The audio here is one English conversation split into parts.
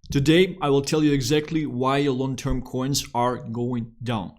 Today, I will tell you exactly why your long-term coins are going down.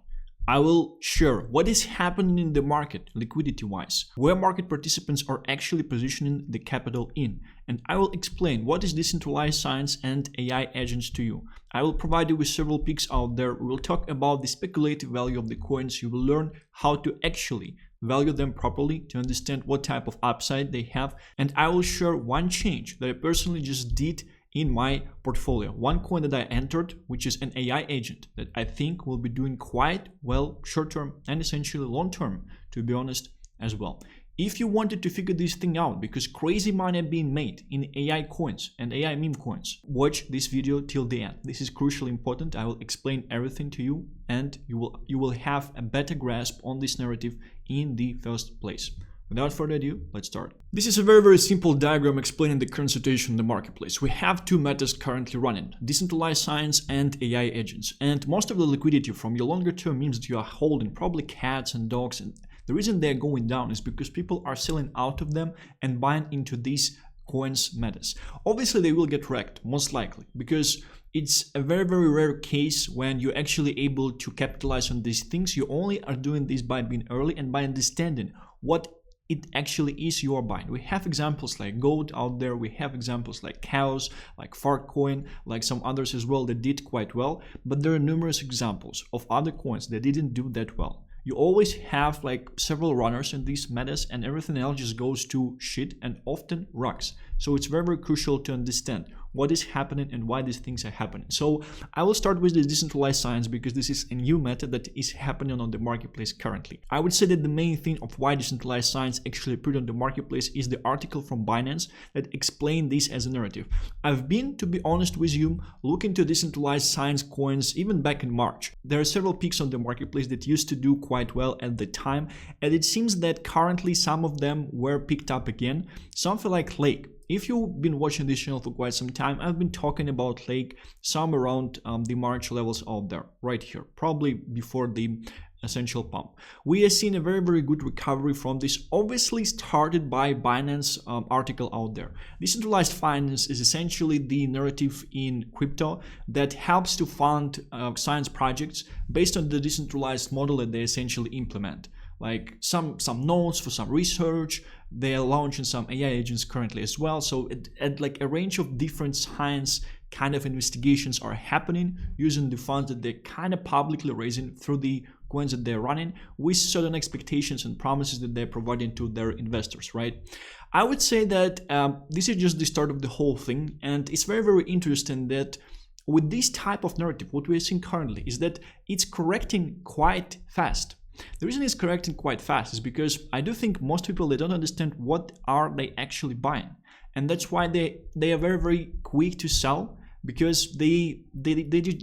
I will share what is happening in the market liquidity-wise, where market participants are actually positioning the capital in, and I will explain what is decentralized science and AI agents to you. I will provide you with several picks out there. We will talk about the speculative value of the coins. You will learn how to actually value them properly to understand what type of upside they have, and I will share one change that I personally just did in my portfolio. One coin that I entered, which is an AI agent that I think will be doing quite well short-term and essentially long-term, to be honest, as well. If you wanted to figure this thing out, because crazy money being made in AI coins and AI meme coins, watch this video till the end. This is crucially important. I will explain everything to you, and you will have a better grasp on this narrative in the first place. Without further ado, let's start. This is a very simple diagram explaining the current situation in the marketplace. We have two methods currently running: decentralized science and AI agents. And most of the liquidity from your longer term memes that you are holding, probably cats and dogs, and the reason they're going down is because people are selling out of them and buying into these coins metas. Obviously, they will get wrecked, most likely, because it's a very rare case when you're actually able to capitalize on these things. You only are doing this by being early and by understanding what it actually is you are buying. We have examples like gold out there, we have examples like cows, like Fartcoin, like some others as well that did quite well, but there are numerous examples of other coins that didn't do that well. You always have like several runners in these metas and everything else just goes to shit and often rocks. So it's very crucial to understand what is happening and why these things are happening. So I will start with the decentralized science because this is a new method that is happening on the marketplace currently. I would say that the main thing of why decentralized science actually appeared on the marketplace is the article from Binance that explained this as a narrative. I've been, to be honest with you, looking to decentralized science coins even back in March. There are several picks on the marketplace that used to do quite well at the time, and it seems that currently some of them were picked up again. Something like Lake. If you've been watching this channel for quite some time, I've been talking about Lake some around the March levels out there, right here, probably before the essential pump. We have seen a very good recovery from this, obviously started by Binance article out there. Decentralized finance is essentially the narrative in crypto that helps to fund science projects based on the decentralized model that they essentially implement. Like some nodes for some research. They are launching some AI agents currently as well. So like a range of different science kind of investigations are happening using the funds that they're kind of publicly raising through the coins that they're running with certain expectations and promises that they're providing to their investors, right? I would say that this is just the start of the whole thing, and it's very interesting that with this type of narrative, what we're seeing currently is that it's correcting quite fast. The reason it's correcting quite fast is because I do think most people, they don't understand what are they actually buying, and that's why they are very quick to sell, because they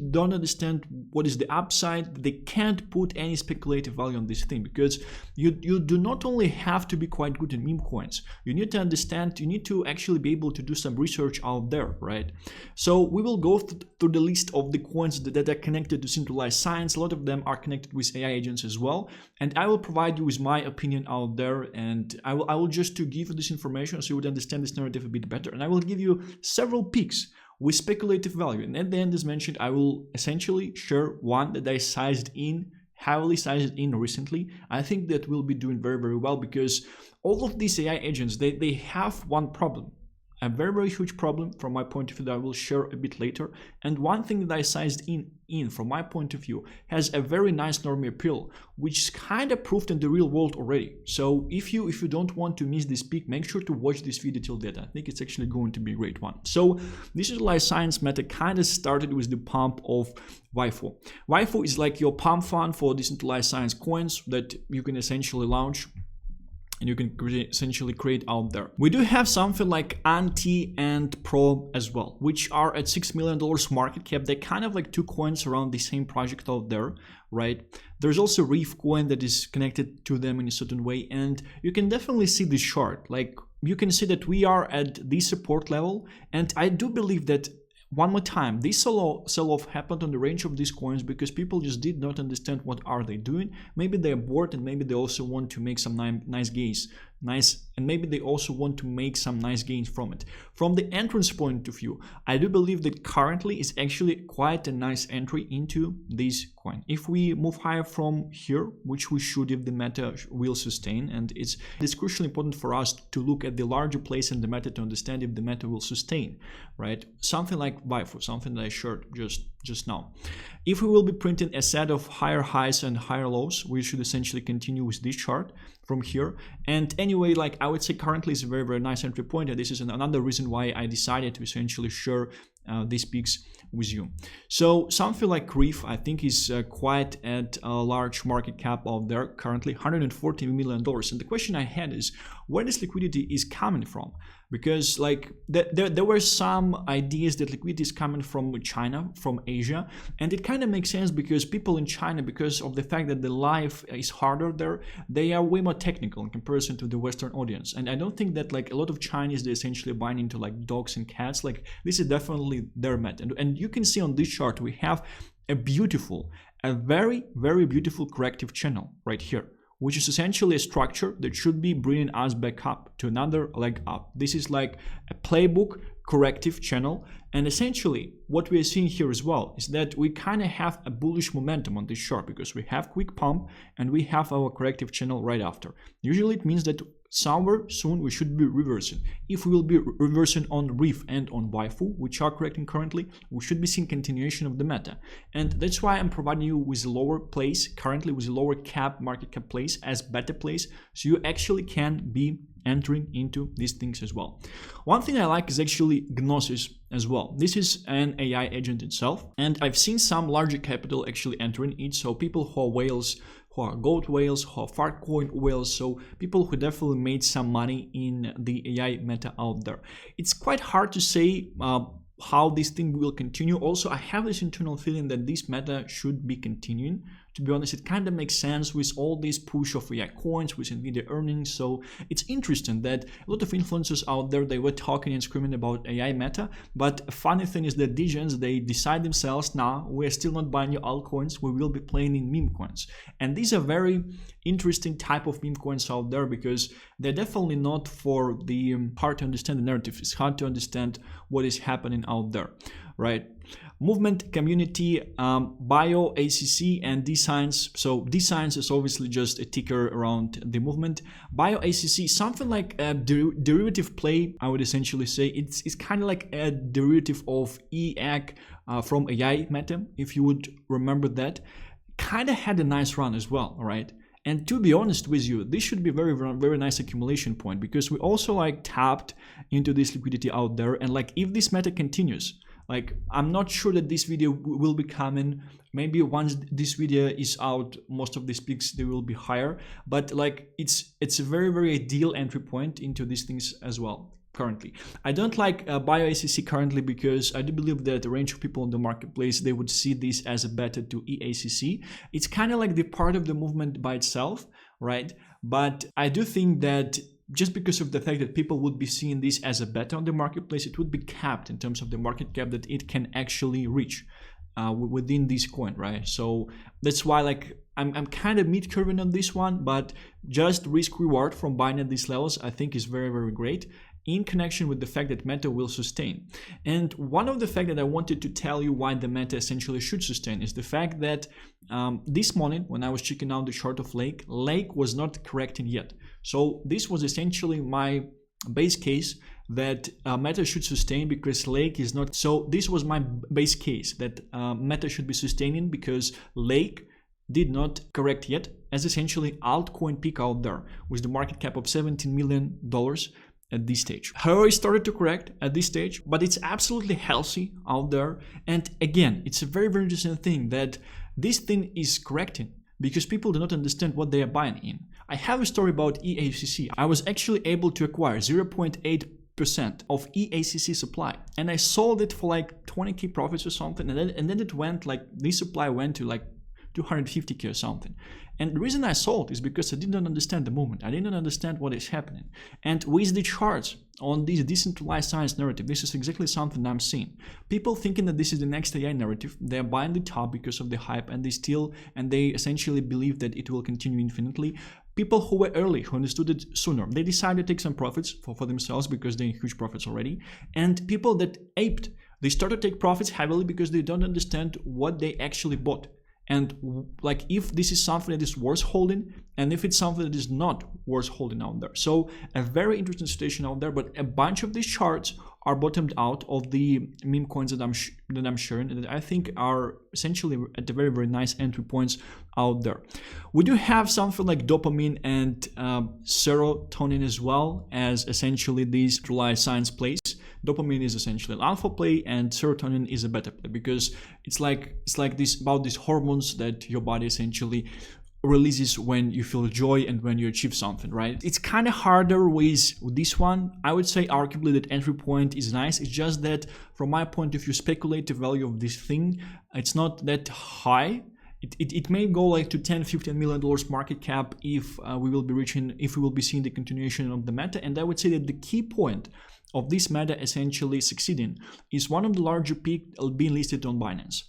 don't understand what is the upside. They can't put any speculative value on this thing, because you do not only have to be quite good in meme coins, you need to understand, you need to actually be able to do some research out there, right? So we will go through the list of the coins that are connected to decentralized science. A lot of them are connected with AI agents as well, and I will provide you with my opinion out there, and I will just to give you this information so you would understand this narrative a bit better, and I will give you several picks with speculative value. And at the end, as mentioned, I will essentially share one that I heavily sized in recently. I think that will be doing very well, because all of these AI agents, they have one problem, a very huge problem from my point of view that I will share a bit later. And one thing that I sized in from my point of view has a very nice normie appeal, which is kind of proved in the real world already. So if you don't want to miss this peak, make sure to watch this video till the end. I think it's actually going to be a great one. So decentralized science meta kind of started with the pump of WIFO. WIFO is like your pump fund for decentralized science coins that you can essentially launch and you can essentially create out there. We do have something like Anti and Pro as well, which are at $6 million market cap. They're kind of like two coins around the same project out there, right? There's also Reef coin that is connected to them in a certain way, and you can definitely see the chart. Like you can see that we are at the support level, and I do believe that one more time, this sell-off happened on the range of these coins because people just did not understand what are they doing. Maybe they're bored, and maybe they also want to make some nice gains nice, and maybe they also want to make some nice gains from it. From the entrance point of view, I do believe that currently is actually quite a nice entry into this coin. If we move higher from here, which we should if the meta will sustain, and it's crucially important for us to look at the larger place in the meta to understand if the meta will sustain, right? Something like BIFO, something that I shared just now. If we will be printing a set of higher highs and higher lows, we should essentially continue with this chart from here. And anyway, like I would say currently is a very, very nice entry point, and this is another reason why I decided to essentially share these peaks with you. So something like Reef, I think, is quite at a large market cap out there currently, $140 million. And the question I had is, where this liquidity is coming from? Because like there were some ideas that liquidity is coming from China, from Asia, and it kind of makes sense because people in China, because of the fact that the life is harder there, they are way more technical in comparison to the Western audience. And I don't think that like a lot of Chinese, they essentially buying into like dogs and cats. Like this is definitely their meta. And you can see on this chart we have a very, very beautiful corrective channel right here, which is essentially a structure that should be bringing us back up to another leg up. This is like a playbook corrective channel. And essentially what we are seeing here as well is that we kind of have a bullish momentum on this chart because we have quick pump and we have our corrective channel right after. Usually it means that somewhere soon we should be reversing. If we will be reversing on Reef and on Waifu, which are correcting currently, we should be seeing continuation of the meta. And that's why I'm providing you with a lower place, currently with a lower market cap place as better place, so you actually can be entering into these things as well. One thing I like is actually Gnosis as well. This is an AI agent itself, and I've seen some larger capital actually entering it. So people who are whales, who are gold whales, who are Fartcoin whales, so people who definitely made some money in the AI meta out there. It's quite hard to say how this thing will continue. Also, I have this internal feeling that this meta should be continuing. To be honest, it kind of makes sense with all this push of AI coins, with NVIDIA earnings. So it's interesting that a lot of influencers out there, they were talking and screaming about AI meta. But a funny thing is that Degens, they decide themselves, nah, we're still not buying your altcoins. We will be playing in meme coins. And these are very interesting type of meme coins out there because they're definitely not for the hard to understand the narrative. It's hard to understand what is happening out there, right? Movement, community, bio, ACC, and DScience. So DScience is obviously just a ticker around the movement. Bio, ACC, something like a derivative play, I would essentially say. It's kind of like a derivative of EAC from AI meta, if you would remember that. Kind of had a nice run as well, right? And to be honest with you, this should be very, very nice accumulation point because we also like tapped into this liquidity out there. And like if this meta continues, like I'm not sure that this video will be coming. Maybe once this video is out, most of these peaks, they will be higher. But like it's a very, very ideal entry point into these things as well. Currently, I don't like BioACC currently because I do believe that the range of people in the marketplace, they would see this as a better to EACC. It's kind of like the part of the movement by itself, right? But I do think that just because of the fact that people would be seeing this as a bet on the marketplace, it would be capped in terms of the market cap that it can actually reach within this coin, right? So that's why like I'm kind of mid-curving on this one, but just risk reward from buying at these levels I think is very, very great in connection with the fact that meta will sustain. And one of the fact that I wanted to tell you why the meta essentially should sustain is the fact that this morning when I was checking out the chart of Lake was not correcting yet. So this was essentially my base case that meta should sustain because Lake is not. So this was my base case that meta should be sustaining because Lake did not correct yet, as essentially altcoin peak out there with the market cap of $17 million at this stage. However, it started to correct at this stage, but it's absolutely healthy out there. And again, it's a very, very interesting thing that this thing is correcting because people do not understand what they are buying in. I have a story about EACC. I was actually able to acquire 0.8% of EACC supply, and I sold it for like 20k profits or something, and then it went like this supply went to like 250k or something. And the reason I sold is because I did not understand the movement. I did not understand what is happening. And with the charts on this decentralized science narrative, this is exactly something I'm seeing. People thinking that this is the next AI narrative, they're buying the top because of the hype, and they essentially believe that it will continue infinitely. People who were early, who understood it sooner, they decided to take some profits for themselves because they're in huge profits already. And people that aped, they started to take profits heavily because they don't understand what they actually bought. And like if this is something that is worth holding and if it's something that is not worth holding out there. So a very interesting situation out there, but a bunch of these charts are bottomed out of the meme coins that I'm sharing and that I think are essentially at the very, very nice entry points out there. We do have something like dopamine and serotonin as well as essentially these decentralized science plays. Dopamine is essentially an alpha play and serotonin is a beta play because it's like this about these hormones that your body essentially releases when you feel joy and when you achieve something, right? It's kind of harder with this one. I would say arguably that entry point is nice. It's just that from my point of view, speculative value of this thing, it's not that high. It may go like to $10-15 million market cap if we will be seeing the continuation of the meta. And I would say that the key point of this meta essentially succeeding is one of the larger peaks being listed on Binance.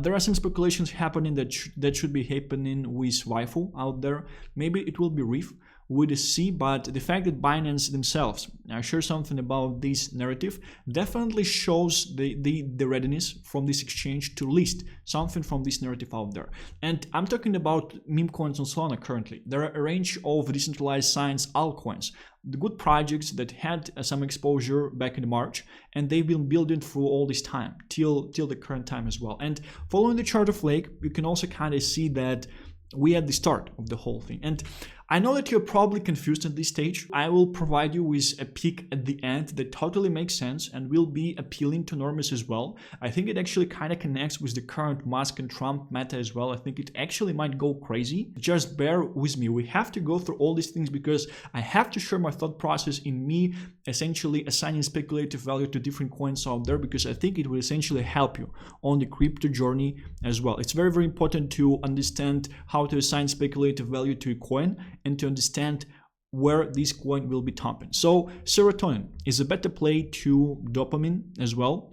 There are some speculations happening that should be happening with waifu out there. Maybe it will be Reef with a C, but the fact that Binance themselves share something about this narrative definitely shows the readiness from this exchange to list something from this narrative out there. And I'm talking about meme coins on Solana currently. There are a range of decentralized science altcoins, the good projects that had some exposure back in March, and they've been building through all this time till the current time as well. And following the chart of Lake, you can also kind of see that we at the start of the whole thing. And I know that you're probably confused at this stage. I will provide you with a peek at the end that totally makes sense and will be appealing to normies as well. I think it actually kind of connects with the current Musk and Trump meta as well. I think it actually might go crazy. Just bear with me. We have to go through all these things because I have to share my thought process in me essentially assigning speculative value to different coins out there because I think it will essentially help you on the crypto journey as well. It's very, very important to understand how to assign speculative value to a coin and to understand where this coin will be thumping. So serotonin is a better play to dopamine as well.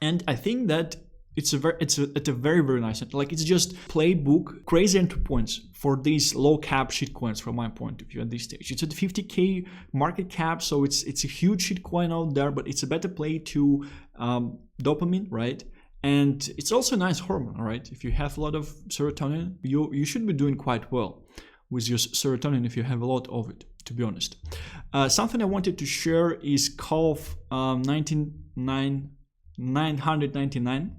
And I think that it's a very, very nice, like it's just playbook, crazy entry points for these low cap shitcoins from my point of view at this stage. It's at 50K market cap, so it's a huge shitcoin out there, but it's a better play to dopamine, right? And it's also a nice hormone, right? If you have a lot of serotonin, you should be doing quite well with your serotonin if you have a lot of it, to be honest. Something I wanted to share is COF 999.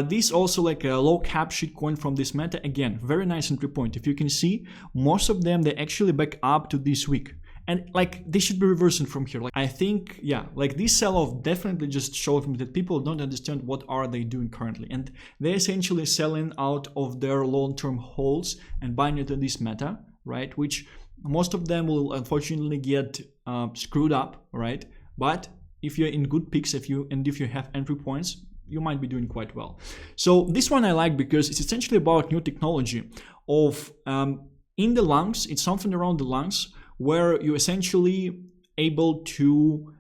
This also like a low cap shitcoin from this meta. Again, very nice entry point. If you can see, most of them, they actually back up to this week. And like they should be reversing from here. Like I think, yeah, like this sell-off definitely just showed me that people don't understand what are they doing currently. And they're essentially selling out of their long-term holds and buying into this meta, right? Which most of them will unfortunately get screwed up, right? But if you're in good picks, if you have entry points, you might be doing quite well. So this one I like because it's essentially about new technology of in the lungs. It's something around the lungs where you're essentially able to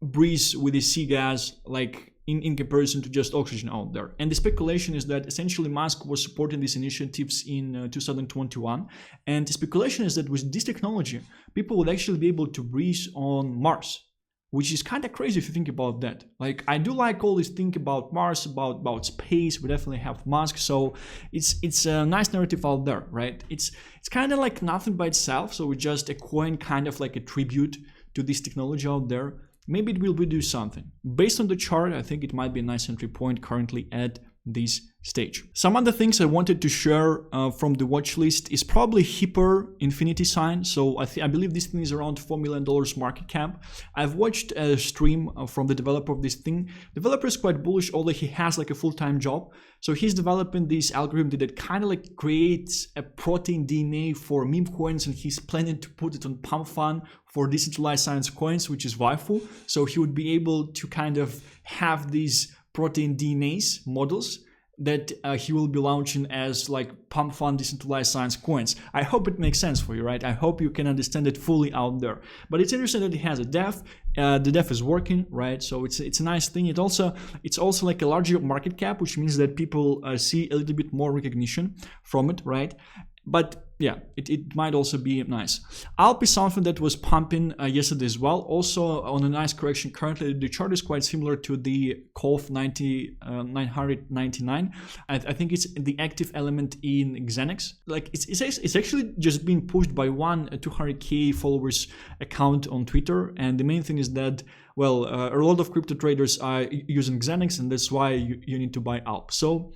breathe with the sea gas, like in comparison to just oxygen out there. And the speculation is that essentially Musk was supporting these initiatives in 2021. And the speculation is that with this technology, people would actually be able to breathe on Mars, which is kind of crazy if you think about that. Like I do like all this thing about Mars, about space. We definitely have Musk, so it's a nice narrative out there, right? It's kind of like nothing by itself, so it's just a coin, kind of like a tribute to this technology out there. Maybe it will do something. Based on the chart, I think it might be a nice entry point currently at this stage. Some other things I wanted to share from the watch list is probably Hyper Infinity Sign. So I believe this thing is around $4 million market cap. I've watched a stream from the developer of this thing. Developer is quite bullish, although he has like a full-time job. So he's developing this algorithm that kind of like creates a protein DNA for meme coins, and he's planning to put it on pump fund for decentralized science coins, which is waifu. So he would be able to kind of have these protein DNAs models that he will be launching as like pump fund decentralized science coins. I hope it makes sense for you, right? I hope you can understand it fully out there. But it's interesting that it has a dev. The dev is working, right? So it's a nice thing. It's also like a larger market cap, which means that people see a little bit more recognition from it, right? But yeah, it might also be nice. ALP is something that was pumping yesterday as well, also on a nice correction. Currently the chart is quite similar to the COF 999. I think it's the active element in Xenix. Like it's actually just being pushed by one 200k followers account on Twitter, and the main thing is that, well, a lot of crypto traders are using Xenix, and that's why you need to buy ALP. So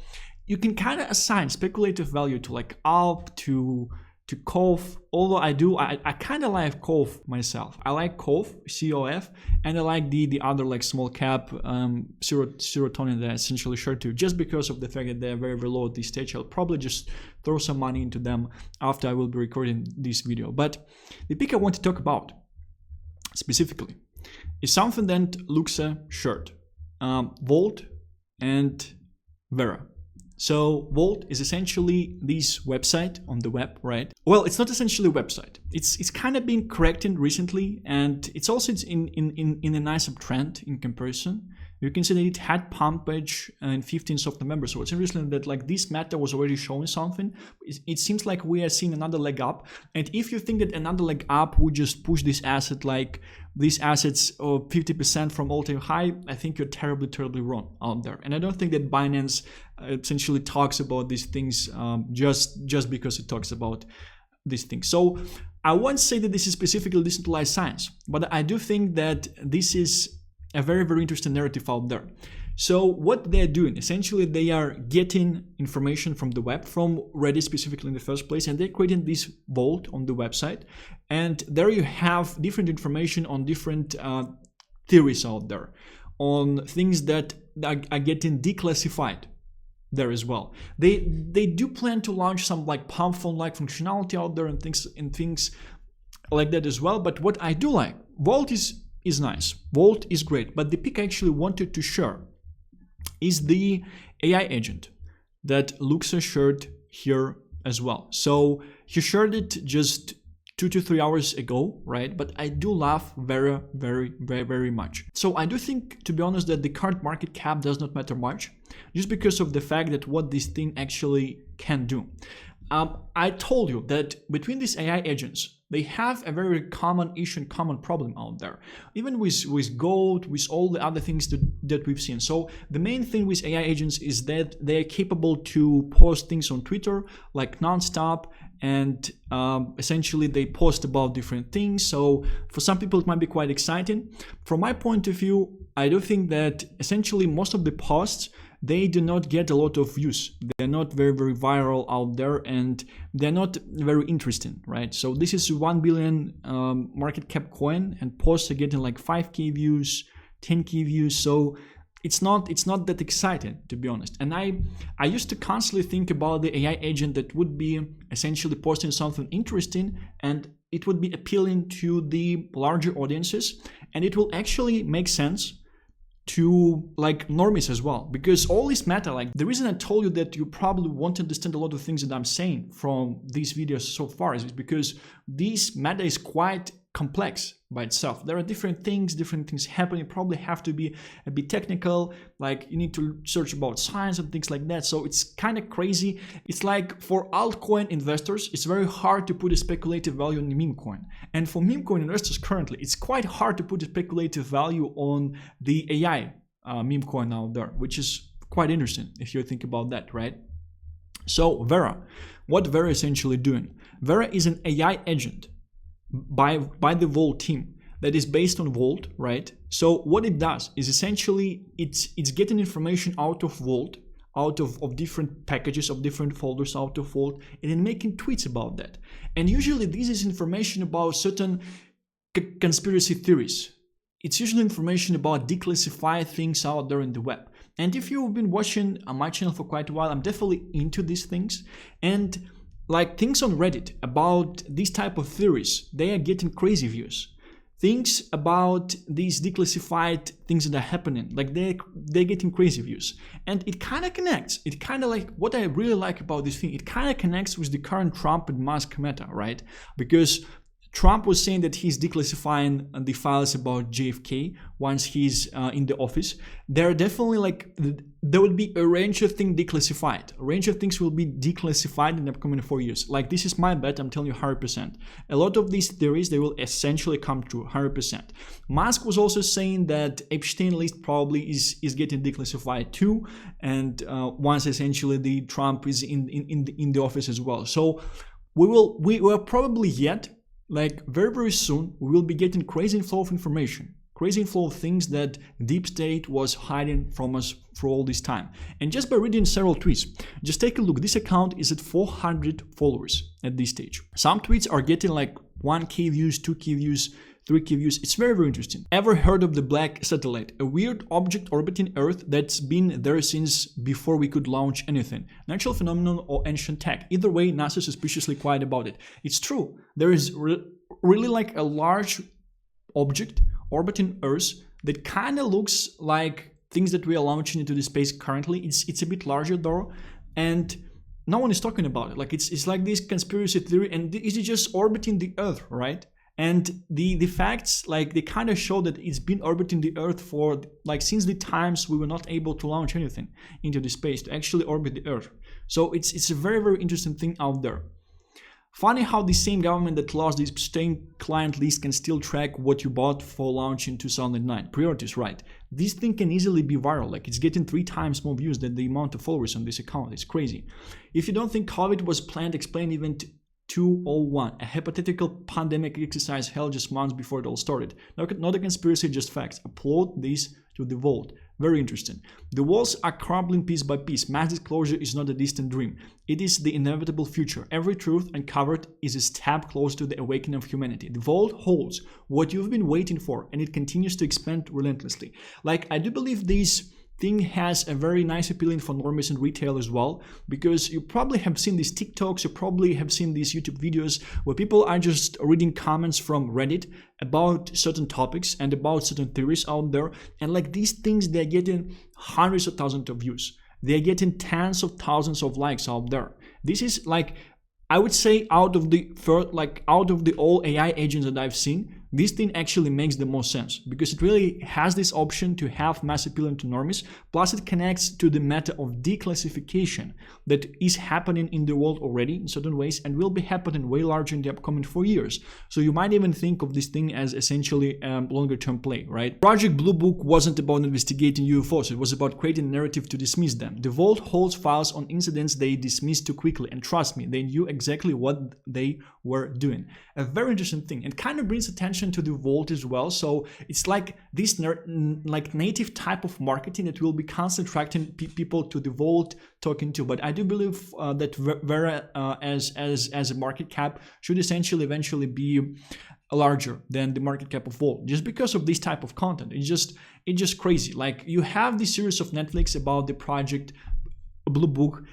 you can kind of assign speculative value to like ALP, to COF, although I kind of like COF myself. I like COF, COF, and I like the other like small cap serotonin that I essentially share too, just because of the fact that they're very, very low at this stage. I'll probably just throw some money into them after I will be recording this video. But the pick I want to talk about specifically is something that Luxa shared, Volt and Vera. So Volt is essentially this website on the web, right? Well, it's not essentially a website. It's kind of been corrected recently, and it's also in a nice uptrend in comparison. You can see that it had pump page on 15th of November. So it's interesting that like this meta was already showing something. It seems like we are seeing another leg up. And if you think that another leg up would just push this asset, like these assets of 50% from all-time high, I think you're terribly, terribly wrong out there. And I don't think that Binance essentially talks about these things just because it talks about these things. So I won't say that this is specifically decentralized science, but I do think that this is a very, very interesting narrative out there. So what they're doing, essentially they are getting information from the web, from Reddit specifically in the first place, and they're creating this vault on the website. And there you have different information on different theories out there, on things that are getting declassified there as well. They do plan to launch some like pump phone like functionality out there and things like that as well. But what I do like, Vault is nice, Vault is great, but the pick I actually wanted to share is the AI agent that Luxa shared here as well. So he shared it just 2 to 3 hours ago, right? But I do love Vera very, very, very much. So I do think, to be honest, that the current market cap does not matter much, just because of the fact that what this thing actually can do. I told you that between these AI agents, they have a very common issue and common problem out there, even with gold, with all the other things that we've seen. So the main thing with AI agents is that they're capable to post things on Twitter like nonstop, and essentially they post about different things. So for some people it might be quite exciting. From my point of view, I do think that essentially most of the posts, they do not get a lot of views. They're not very, very viral out there, and they're not very interesting, right? So this is 1 billion market cap coin, and posts are getting like 5k views, 10k views. So it's not that exciting, to be honest. And I used to constantly think about the AI agent that would be essentially posting something interesting, and it would be appealing to the larger audiences, and it will actually make sense to like normies as well, because all this meta, like the reason I told you that you probably won't understand a lot of things that I'm saying from these videos so far is because this meta is quite complex by itself. There are different things happen. You probably have to be a bit technical, like you need to search about science and things like that. So it's kind of crazy. It's like for altcoin investors, it's very hard to put a speculative value on Memecoin. And for Memecoin investors currently, it's quite hard to put a speculative value on the AI Memecoin out there, which is quite interesting if you think about that, right? So Vera, what Vera is essentially doing? Vera is an AI agent by the Volt team that is based on Volt, right? So what it does is essentially it's getting information out of Volt, out of different packages, of different folders out of Volt, and then making tweets about that. And usually this is information about certain conspiracy theories. It's usually information about declassified things out there in the web. And if you've been watching my channel for quite a while, I'm definitely into these things. And like things on Reddit about these type of theories, they are getting crazy views. Things about these declassified things that are happening, like they're getting crazy views. And it kind of connects. It kind of like what I really like about this thing, it kind of connects with the current Trump and Musk meta, right? Because Trump was saying that he's declassifying the files about JFK once he's in the office. There are definitely like, there will be a range of things declassified. A range of things will be declassified in the upcoming 4 years. Like, this is my bet, I'm telling you 100%. A lot of these theories, they will essentially come true, 100%. Musk was also saying that Epstein list probably is getting declassified too, and once essentially the Trump is in the office as well. So we will probably yet, like very soon, we will be getting crazy inflow of information, crazy inflow of things that deep state was hiding from us for all this time. And just by reading several tweets, just take a look. This account is at 400 followers at this stage. Some tweets are getting like 1K views, 2K views, 3K views. It's very interesting. Ever heard of the black satellite? A weird object orbiting Earth that's been there since before we could launch anything. Natural phenomenon or ancient tech. Either way, NASA is suspiciously quiet about it. It's true. There is really like a large object orbiting Earth that kind of looks like things that we are launching into the space currently. It's a bit larger though, and no one is talking about it. Like, it's like this conspiracy theory, and is it just orbiting the Earth, right? And the facts, like, they kind of show that it's been orbiting the Earth for like since the times we were not able to launch anything into the space, to actually orbit the Earth. So it's a very interesting thing out there. Funny how the same government that lost the Epstein client list can still track what you bought for launch in 2009. Priorities, right? This thing can easily be viral. Like, it's getting 3 times more views than the amount of followers on this account. It's crazy. If you don't think COVID was planned, explain event 201, a hypothetical pandemic exercise held just months before it all started. Not a conspiracy, just facts. Upload this to the vault. Very interesting. The walls are crumbling piece by piece. Mass disclosure is not a distant dream. It is the inevitable future. Every truth uncovered is a step close to the awakening of humanity. The vault holds what you've been waiting for, and it continues to expand relentlessly. Like, I do believe this thing has a very nice appealing for normies and retail as well, because you probably have seen these TikToks, you probably have seen these YouTube videos where people are just reading comments from Reddit about certain topics and about certain theories out there, and like these things, they're getting hundreds of thousands of views, they're getting tens of thousands of likes out there. This is like, I would say, out of the all AI agents that I've seen, this thing actually makes the most sense, because it really has this option to have mass appeal to normies, plus it connects to the matter of declassification that is happening in the world already in certain ways and will be happening way larger in the upcoming 4 years. So you might even think of this thing as essentially a longer term play, right? Project Blue Book wasn't about investigating UFOs, it was about creating a narrative to dismiss them. The vault holds files on incidents they dismissed too quickly, and trust me, they knew exactly what they were doing. A very interesting thing, and kind of brings attention to the vault as well. So it's like this like native type of marketing that will be constantly attracting people to the vault talking to. But I do believe that Vera as a market cap should essentially eventually be larger than the market cap of vault, just because of this type of content. It's just crazy. Like, you have this series of Netflix about the Project Blue Book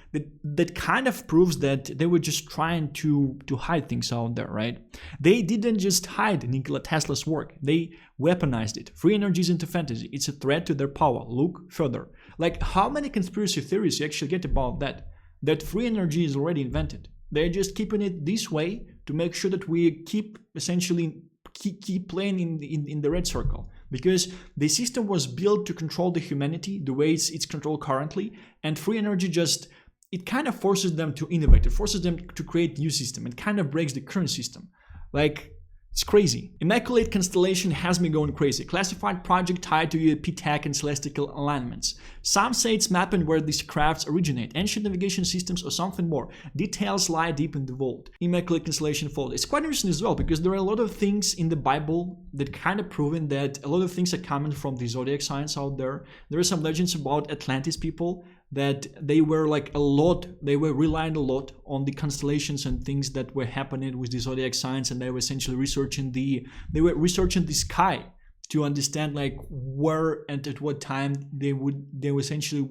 that kind of proves that they were just trying to hide things out there, right? They didn't just hide Nikola Tesla's work, they weaponized it. Free energy is into fantasy, it's a threat to their power. Look further. Like, how many conspiracy theories you actually get about that free energy is already invented? They're just keeping it this way to make sure that we keep playing in the red circle, because the system was built to control the humanity the way it's controlled currently, and free energy it kind of forces them to innovate, it forces them to create new system, it kind of breaks the current system. Like, it's crazy. Immaculate Constellation has me going crazy. Classified project tied to P-tech and celestial alignments. Some say it's mapping where these crafts originate, ancient navigation systems or something more. Details lie deep in the vault. Immaculate Constellation fold. It's quite interesting as well, because there are a lot of things in the Bible that kind of proven that a lot of things are coming from the zodiac signs out there. There are some legends about Atlantis people that they were relying a lot on the constellations and things that were happening with the zodiac signs, and they were essentially researching the sky to understand like where and at what time they essentially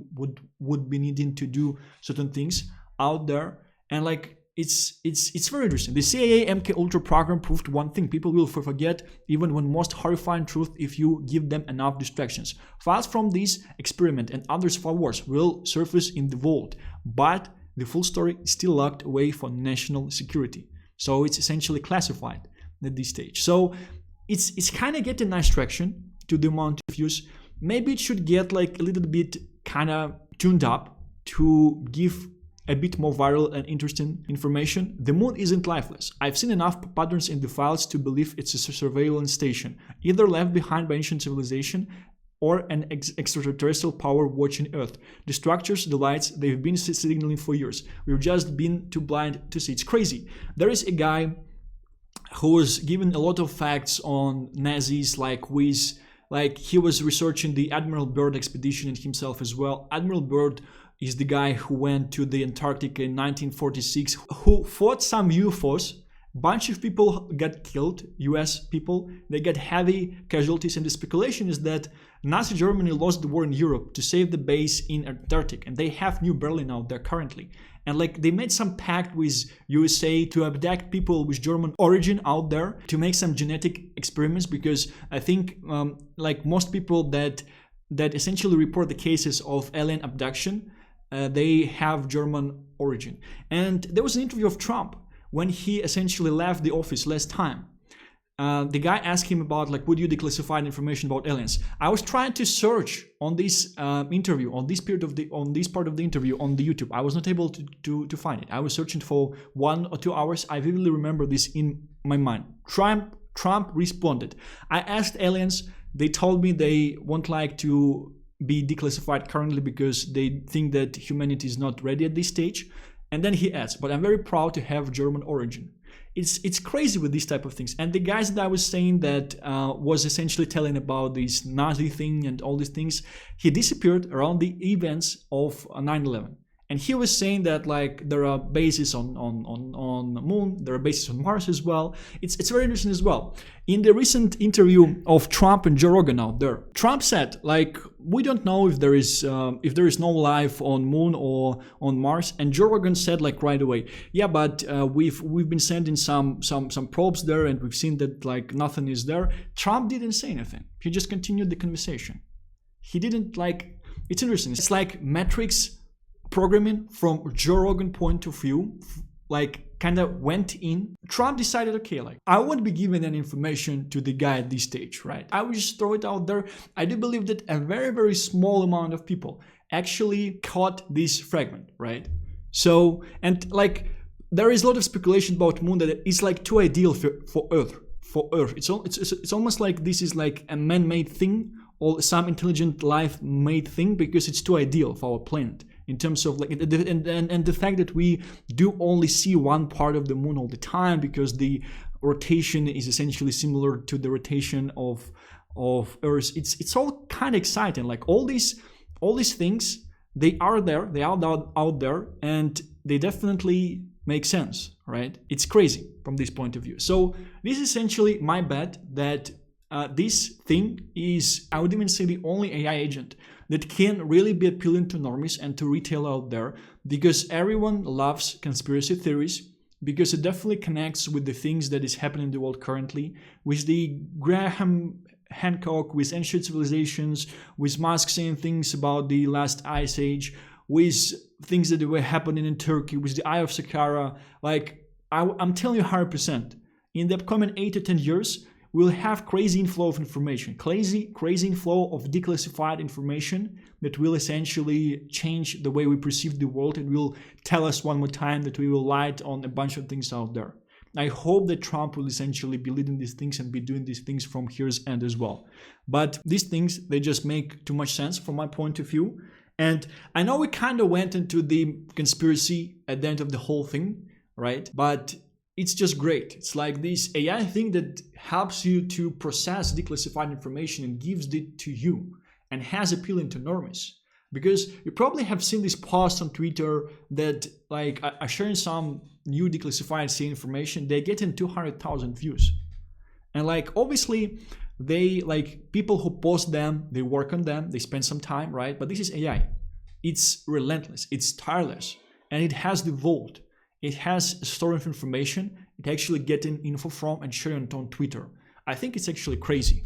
would be needing to do certain things out there. And like, it's very interesting. The CIA MK Ultra program proved one thing: people will forget even when most horrifying truth if you give them enough distractions. Files from this experiment and others far worse will surface in the vault, but the full story is still locked away for national security. So it's essentially classified. at this stage. So it's kind of getting nice traction to the amount of views. Maybe it should get like a little bit kind of tuned up to give a bit more viral and interesting information. The moon isn't lifeless. I've seen enough patterns in the files to believe it's a surveillance station, either left behind by ancient civilization or an extraterrestrial power watching Earth. The structures, the lights, they've been signaling for years. We've just been too blind to see. It's crazy. There is a guy who was given a lot of facts on Nazis, like he was researching the Admiral Byrd expedition and himself as well. Admiral Byrd is the guy who went to the Antarctica in 1946, who fought some UFOs. Bunch of people got killed, US people. They got heavy casualties, and the speculation is that Nazi Germany lost the war in Europe to save the base in Antarctica, and they have New Berlin out there currently. And like they made some pact with USA to abduct people with German origin out there to make some genetic experiments, because I think like most people that essentially report the cases of alien abduction, they have German origin. And there was an interview of Trump when he essentially left the office last time. The guy asked him about like, would you declassify information about aliens? I was trying to search on this interview, on this part of the interview on the YouTube. I was not able to find it. I was searching for 1 or 2 hours. I vividly remember this in my mind. Trump responded. I asked aliens. They told me they won't like to be declassified currently because they think that humanity is not ready at this stage. And then he adds, but I'm very proud to have German origin. It's crazy with these type of things. And the guys that I was saying that was essentially telling about this Nazi thing and all these things, he disappeared around the events of 9/11. And he was saying that like there are bases on the moon, there are bases on Mars as well. It's very interesting as well. In the recent interview of Trump and Joe Rogan out there, Trump said like we don't know if there is no life on moon or on Mars, and Joe Rogan said like right away, yeah, but we've been sending some probes there and we've seen that like nothing is there. Trump didn't say anything. He just continued the conversation. He didn't like. It's interesting. It's like Matrix programming from Joe Rogan point of view, like kind of went in. Trump decided, okay, like I won't be giving any information to the guy at this stage, right? I will just throw it out there. I do believe that a very, very small amount of people actually caught this fragment, right? So, and like there is a lot of speculation about moon that it's like too ideal for Earth. It's almost like this is like a man-made thing or some intelligent life-made thing because it's too ideal for our planet. In terms of like and the fact that we do only see one part of the moon all the time because the rotation is essentially similar to the rotation of Earth. It's all kind of exciting. Like all these things, they are out there, and they definitely make sense, right? It's crazy from this point of view. So this is essentially my bet that this thing is, I would even say, the only AI agent that can really be appealing to normies and to retail out there, because everyone loves conspiracy theories, because it definitely connects with the things that is happening in the world currently, with the Graham Hancock, with ancient civilizations, with Musk saying things about the last ice age, with things that were happening in Turkey, with the Eye of Saqqara. Like I'm telling you 100%, in the upcoming 8 to 10 years, we'll have crazy inflow of information, crazy inflow of declassified information that will essentially change the way we perceive the world and will tell us one more time that we will light on a bunch of things out there. I hope that Trump will essentially be leading these things and be doing these things from here's end as well. But these things, they just make too much sense from my point of view. And I know we kind of went into the conspiracy at the end of the whole thing, right? But it's just great. It's like this AI thing that helps you to process declassified information and gives it to you and has appealing to normies. Because you probably have seen this post on Twitter that like are sharing some new declassified CA information. They get in 200,000 views. And like obviously they like people who post them, they work on them, they spend some time, right? But this is AI. It's relentless, it's tireless, and it has the vault. It has a store of information. It actually getting info from and sharing it on Twitter. I think it's actually crazy,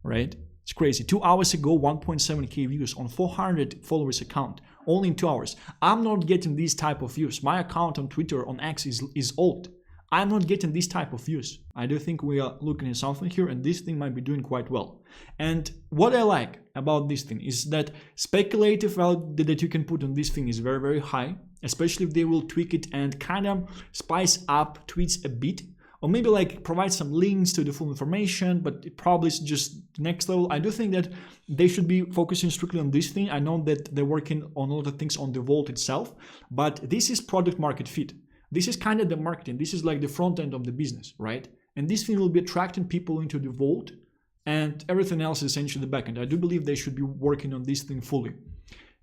right? It's crazy. 2 hours ago, 1.7k views on 400 followers account, only in 2 hours. I'm not getting these type of views. My account on Twitter, on X is old. I'm not getting this type of views. I do think we are looking at something here, and this thing might be doing quite well. And what I like about this thing is that speculative value that you can put on this thing is very, very high, especially if they will tweak it and kind of spice up tweets a bit, or maybe like provide some links to the full information, but it probably is just next level. I do think that they should be focusing strictly on this thing. I know that they're working on a lot of things on the vault itself, but this is product market fit. This is kind of the marketing. This is like the front end of the business, right? And this thing will be attracting people into the vault, and everything else is essentially the backend. I do believe they should be working on this thing fully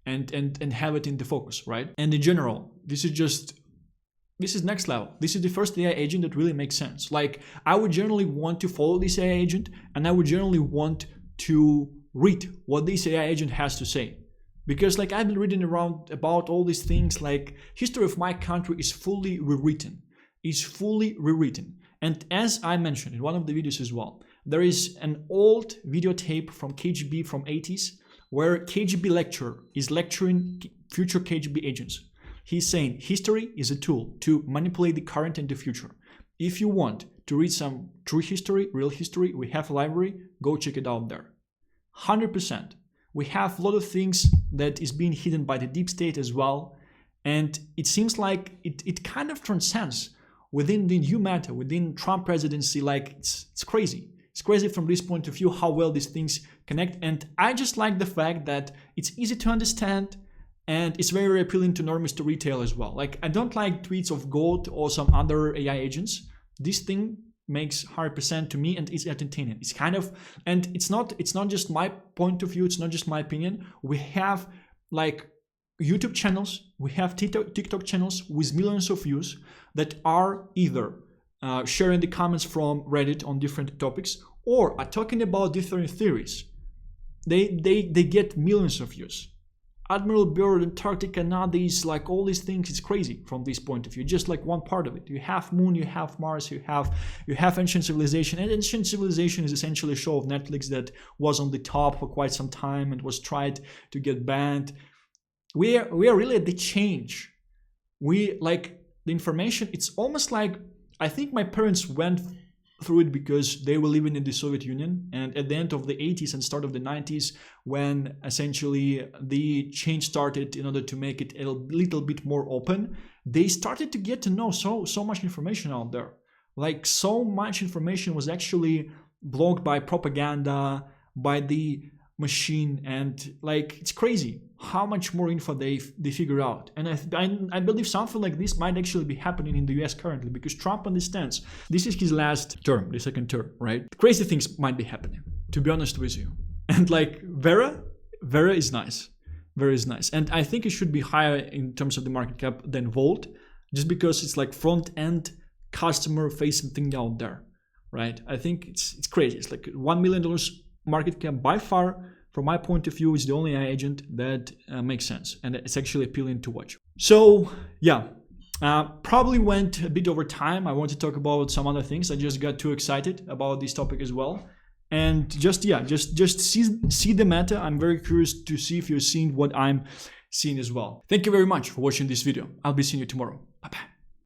and have it in the focus, right? And in general, this is next level. This is the first AI agent that really makes sense. Like, I would generally want to follow this AI agent, and I would generally want to read what this AI agent has to say. Because like I've been reading around about all these things, like history of my country is fully rewritten. It's fully rewritten. And as I mentioned in one of the videos as well, there is an old videotape from KGB from 80s where KGB lecturer is lecturing future KGB agents. He's saying history is a tool to manipulate the current and the future. If you want to read some true history, real history, we have a library, go check it out there. 100%. We have a lot of things that is being hidden by the deep state as well. And it seems like it kind of transcends within the new matter, within Trump presidency. Like it's crazy. It's crazy from this point of view how well these things connect. And I just like the fact that it's easy to understand and it's very, very appealing to normies to retail as well. Like I don't like tweets of Gold or some other AI agents. This thing makes 100% to me, and it's entertaining. It's kind of, and it's not just my point of view, it's not just my opinion. We have like YouTube channels, we have TikTok channels with millions of views that are either sharing the comments from Reddit on different topics or are talking about different theories. They get millions of views. Admiral Byrd, Antarctica, nowadays, like all these things, it's crazy from this point of view. Just like one part of it. You have Moon, you have Mars, you have Ancient Civilization. And Ancient Civilization is essentially a show of Netflix that was on the top for quite some time and was tried to get banned. We are really at the change. We like the information. It's almost like, I think my parents went through it because they were living in the Soviet Union, and at the end of the 80s and start of the 90s, when essentially the change started in order to make it a little bit more open, they started to get to know so much information out there. Like so much information was actually blocked by propaganda, by the machine, and like it's crazy how much more info they figure out. And I believe something like this might actually be happening in the US currently, because Trump understands this is his last term, the second term, right? Crazy things might be happening, to be honest with you. And like Vera is nice. Vera is nice. And I think it should be higher in terms of the market cap than Volt, just because it's like front end customer facing thing out there, right? I think it's crazy. It's like $1 million market cap. By far, from my point of view, is the only AI agent that makes sense, and it's actually appealing to watch. So yeah, probably went a bit over time. I want to talk about some other things. I just got too excited about this topic as well, and just see the meta. I'm very curious to see if you're seeing what I'm seeing as well. Thank you very much for watching this video. I'll be seeing you tomorrow.